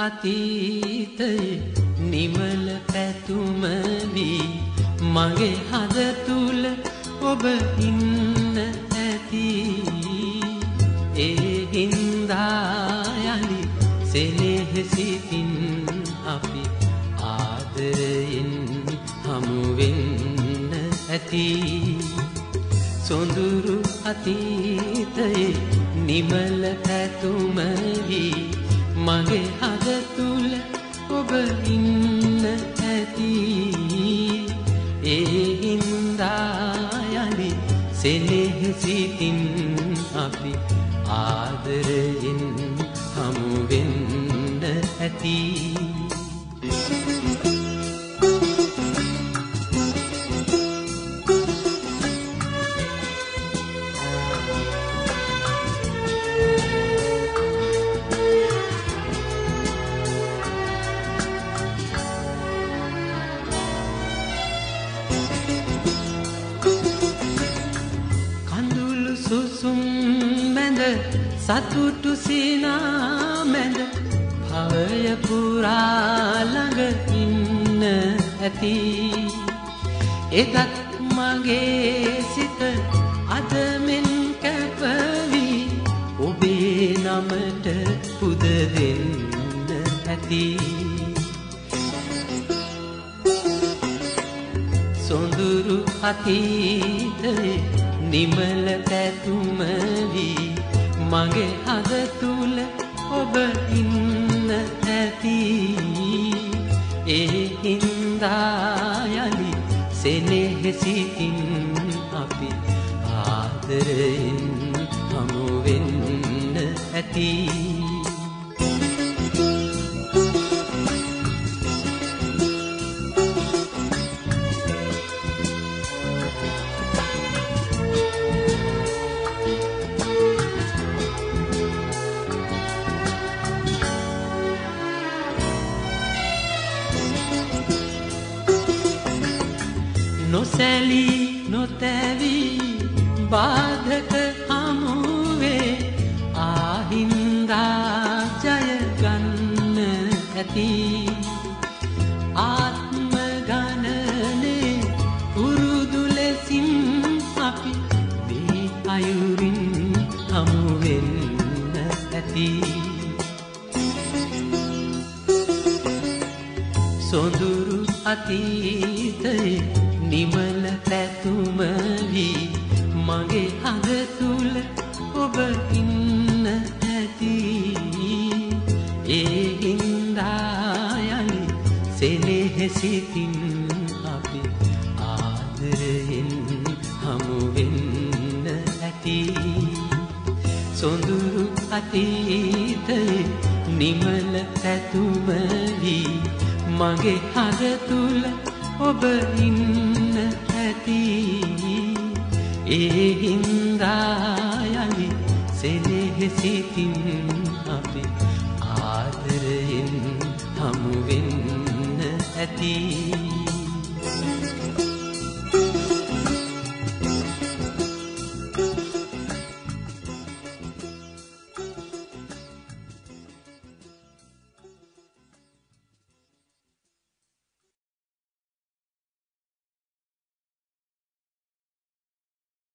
අතීතයේ නිමල පැතුම වී මගේ හද තුල ඔබ ඉන්න ඇති ඒ හින්දා යලි සෙනෙහසිතින් අපි ආදරයෙන් හමු වෙන්න ඇති සොඳුරු අතීතයේ නිමල පැතුම වී මගේ හද තුල ඔබ ඉන්න ඇති ඒ හින්දා යලි සෙනෙහසිතින් අපි ආදරයෙන් හමු වෙන්න ඇති සුසුම් මැද සතුටු සිනා මැද භවය පුරා ළඟ ඉන්න ඇති එදත් මගේ සිත අද මෙන් කැපවි ඔබේ නමට පුද දෙන්න ඇති සොඳුරු අතීතයේ නිමල පැතුම වී මගේ හද තුල ඔබ ඉන්න ඇති ඒ හින්දා යලි සෙනෙහසිතින් අපි ආදරයෙන් හමු වෙන්න ඇති නොසැලී නොතැවී බාධක හමුවේ ආහින්දා ජය ගන්න ඇති ආත්ම ගණනේ පුරුදු ලෙසින් අපි මේ අයුරින් හමු වෙන්න ඇති සොඳුරු අතීතයේ නිමල පැතුම වී මගේ හද තුල ඔබ ඉන්න ඇති ඒ හින්දා යලි සෙනෙහසිතින් අපි ආදරයෙන් හමු වෙන්න ඇති සොඳුරු අතීතයේ නිමල පැතුම වී මගේ හද තුල ඔබ ඉන්න ඇති ඒ හින්දා යලි සෙනෙහසිතින් අපි ආදරයෙන් හමු වෙන්න ඇති